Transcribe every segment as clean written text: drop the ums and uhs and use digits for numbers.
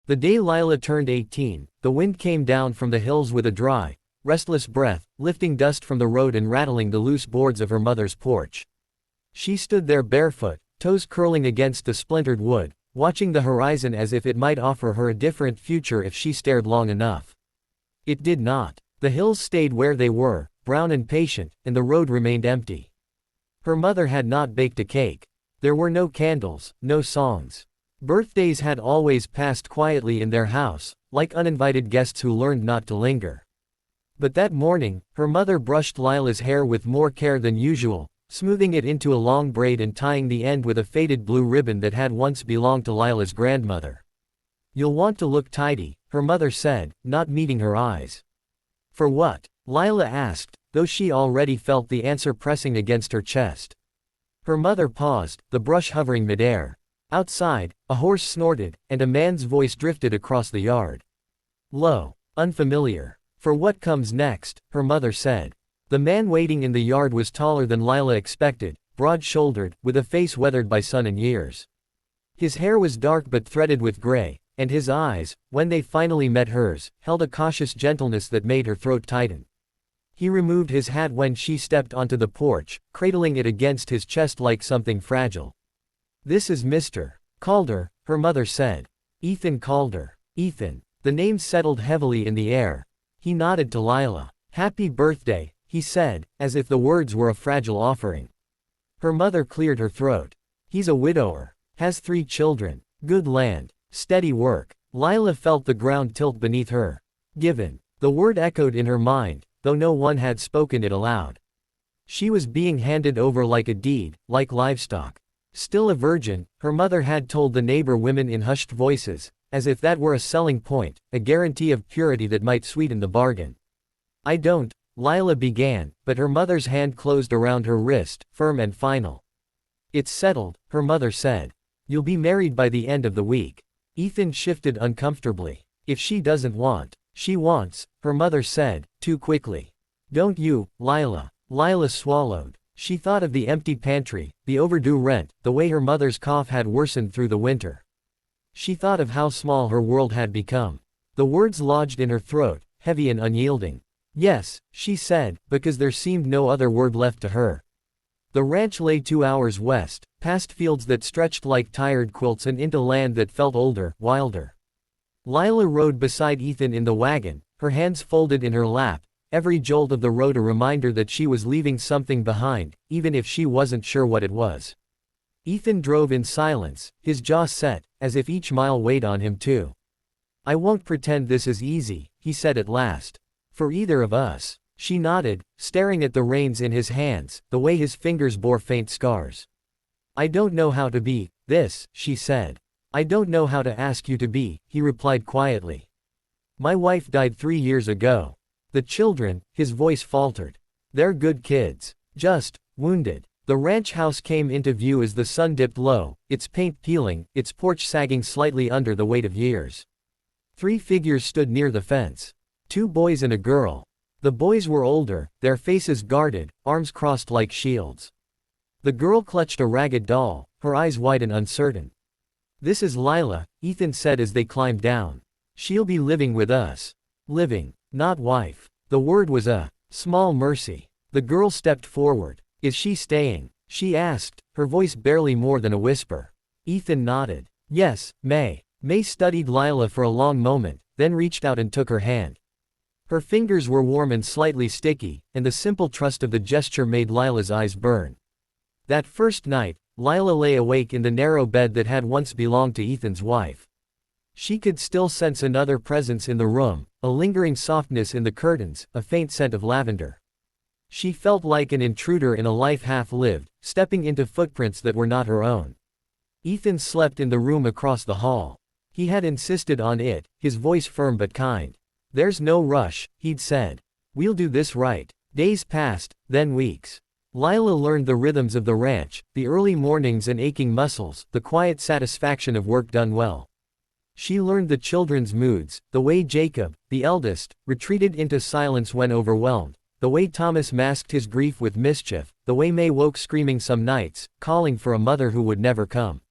The day Lila turned 18, the wind came down from the hills with a dry, restless breath, lifting dust from the road and rattling the loose boards of her mother's porch. She stood there barefoot, toes curling against the splintered wood, watching the horizon as if it might offer her a different future if she stared long enough. It did not. The hills stayed where they were, brown and patient, and the road remained empty. Her mother had not baked a cake. There were no candles, no songs. Birthdays had always passed quietly in their house, like uninvited guests who learned not to linger. But that morning, her mother brushed Lila's hair with more care than usual, smoothing it into a long braid and tying the end with a faded blue ribbon that had once belonged to Lila's grandmother. "You'll want to look tidy," her mother said, not meeting her eyes. "For what?" Lila asked, though she already felt the answer pressing against her chest. Her mother paused, the brush hovering midair. Outside, a horse snorted, and a man's voice drifted across the yard. Low, unfamiliar. "For what comes next," her mother said. The man waiting in the yard was taller than Lila expected, broad-shouldered, with a face weathered by sun and years. His hair was dark but threaded with gray, and his eyes, when they finally met hers, held a cautious gentleness that made her throat tighten. He removed his hat when she stepped onto the porch, cradling it against his chest like something fragile. "This is Mr. Calder," her mother said. "Ethan Calder." Ethan. The name settled heavily in the air. He nodded to Lila. "Happy birthday," he said, as if the words were a fragile offering. Her mother cleared her throat. "He's a widower. Has 3 children. Good land. Steady work." Lila felt the ground tilt beneath her. Given. The word echoed in her mind, though no one had spoken it aloud. She was being handed over like a deed, like livestock. Still a virgin, her mother had told the neighbor women in hushed voices, as if that were a selling point, a guarantee of purity that might sweeten the bargain. "I don't," Lila began, but her mother's hand closed around her wrist, firm and final. "It's settled," her mother said. "You'll be married by the end of the week." Ethan shifted uncomfortably. "If she doesn't want." "She wants," her mother said, too quickly. "Don't you, Lila?" Lila swallowed. She thought of the empty pantry, the overdue rent, the way her mother's cough had worsened through the winter. She thought of how small her world had become. The words lodged in her throat, heavy and unyielding. "Yes," she said, because there seemed no other word left to her. The ranch lay 2 hours west, past fields that stretched like tired quilts and into land that felt older, wilder. Lila rode beside Ethan in the wagon, her hands folded in her lap, every jolt of the road a reminder that she was leaving something behind, even if she wasn't sure what it was. Ethan drove in silence, his jaw set, as if each mile weighed on him too. "I won't pretend this is easy," he said at last. "For either of us." She nodded, staring at the reins in his hands, the way his fingers bore faint scars. "I don't know how to be this," she said. "I don't know how to ask you to be," he replied quietly. "My wife died 3 years ago. The children," his voice faltered. "They're good kids. Just wounded." The ranch house came into view as the sun dipped low, its paint peeling, its porch sagging slightly under the weight of years. 3 figures stood near the fence. 2 boys and a girl. The boys were older, their faces guarded, arms crossed like shields. The girl clutched a ragged doll, her eyes wide and uncertain. "This is Lila," Ethan said as they climbed down. "She'll be living with us." Living, not wife. The word was a small mercy. The girl stepped forward. "Is she staying?" she asked, her voice barely more than a whisper. Ethan nodded. "Yes, May." May studied Lila for a long moment, then reached out and took her hand. Her fingers were warm and slightly sticky, and the simple trust of the gesture made Lila's eyes burn. That first night, Lila lay awake in the narrow bed that had once belonged to Ethan's wife. She could still sense another presence in the room, a lingering softness in the curtains, a faint scent of lavender. She felt like an intruder in a life half-lived, stepping into footprints that were not her own. Ethan slept in the room across the hall. He had insisted on it, his voice firm but kind. "There's no rush," he'd said. "We'll do this right." Days passed, then weeks. Lila learned the rhythms of the ranch, the early mornings and aching muscles, the quiet satisfaction of work done well. She learned the children's moods, the way Jacob, the eldest, retreated into silence when overwhelmed, the way Thomas masked his grief with mischief, the way May woke screaming some nights, calling for a mother who would never come.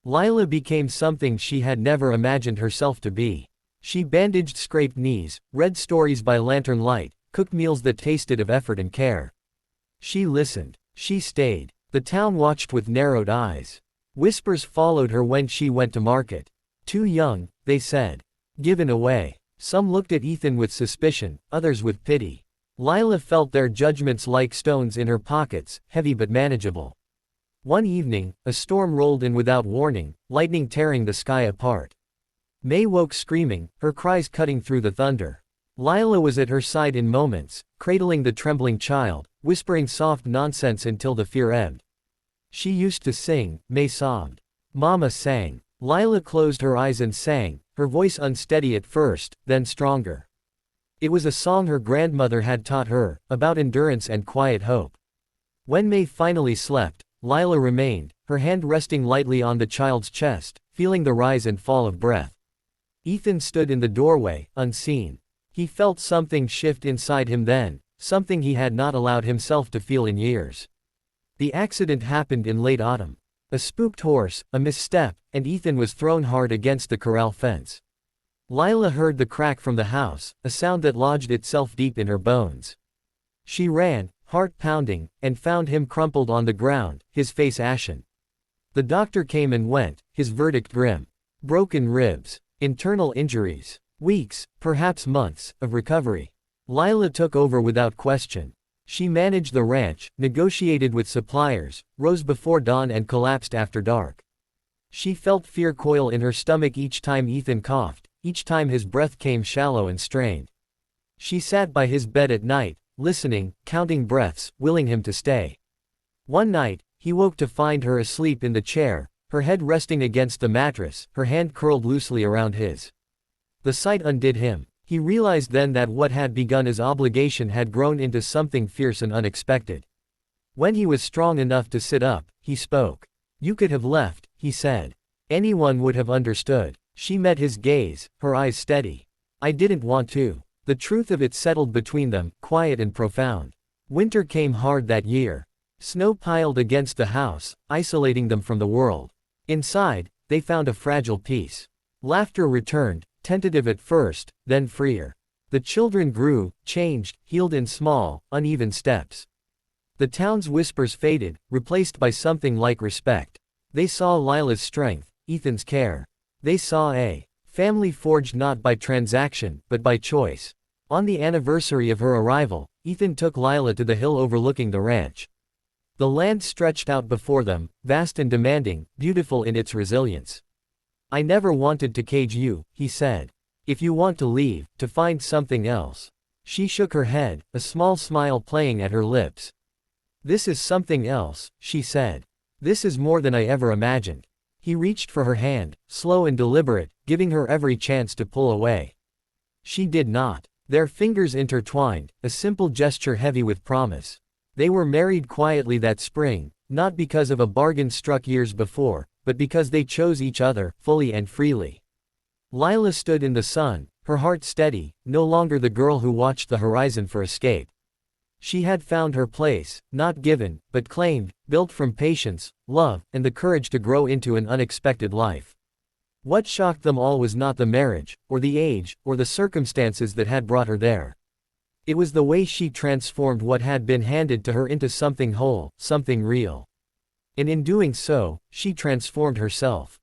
Lila became something she had never imagined herself to be. She bandaged scraped knees, read stories by lantern light, cooked meals that tasted of effort and care. She listened. She stayed. The town watched with narrowed eyes. Whispers followed her when she went to market. Too young, they said. Given away. Some looked at Ethan with suspicion, others with pity. Lila felt their judgments like stones in her pockets, heavy but manageable. One evening, a storm rolled in without warning, lightning tearing the sky apart. May woke screaming, her cries cutting through the thunder. Lila was at her side in moments, cradling the trembling child, whispering soft nonsense until the fear ebbed. She used to sing, May sobbed. Mama sang. Lila closed her eyes and sang, her voice unsteady at first, then stronger. It was a song her grandmother had taught her, about endurance and quiet hope. When May finally slept, Lila remained, her hand resting lightly on the child's chest, feeling the rise and fall of breath. Ethan stood in the doorway, unseen. He felt something shift inside him then, something he had not allowed himself to feel in years. The accident happened in late autumn. A spooked horse, a misstep, and Ethan was thrown hard against the corral fence. Lila heard the crack from the house, a sound that lodged itself deep in her bones. She ran, heart pounding, and found him crumpled on the ground, his face ashen. The doctor came and went, his verdict grim. Broken ribs. Internal injuries. Weeks, perhaps months, of recovery. Lila took over without question. She managed the ranch, negotiated with suppliers, rose before dawn and collapsed after dark. She felt fear coil in her stomach each time Ethan coughed, each time his breath came shallow and strained. She sat by his bed at night, listening, counting breaths, willing him to stay. One night, he woke to find her asleep in the chair, her head resting against the mattress, her hand curled loosely around his. The sight undid him. He realized then that what had begun as obligation had grown into something fierce and unexpected. When he was strong enough to sit up, he spoke. "You could have left," he said. "Anyone would have understood." She met his gaze, her eyes steady. "I didn't want to." The truth of it settled between them, quiet and profound. Winter came hard that year. Snow piled against the house, isolating them from the world. Inside, they found a fragile peace. Laughter returned, tentative at first, then freer. The children grew, changed, healed in small, uneven steps. The town's whispers faded, replaced by something like respect. They saw Lila's strength, Ethan's care. They saw a family forged not by transaction, but by choice. On the anniversary of her arrival, Ethan took Lila to the hill overlooking the ranch. The land stretched out before them, vast and demanding, beautiful in its resilience. "I never wanted to cage you," he said. "If you want to leave, to find something else." She shook her head, a small smile playing at her lips. "This is something else," she said. "This is more than I ever imagined." He reached for her hand, slow and deliberate, giving her every chance to pull away. She did not. Their fingers intertwined, a simple gesture heavy with promise. They were married quietly that spring, not because of a bargain struck years before, but because they chose each other, fully and freely. Lila stood in the sun, her heart steady, no longer the girl who watched the horizon for escape. She had found her place, not given, but claimed, built from patience, love, and the courage to grow into an unexpected life. What shocked them all was not the marriage, or the age, or the circumstances that had brought her there. It was the way she transformed what had been handed to her into something whole, something real. And in doing so, she transformed herself.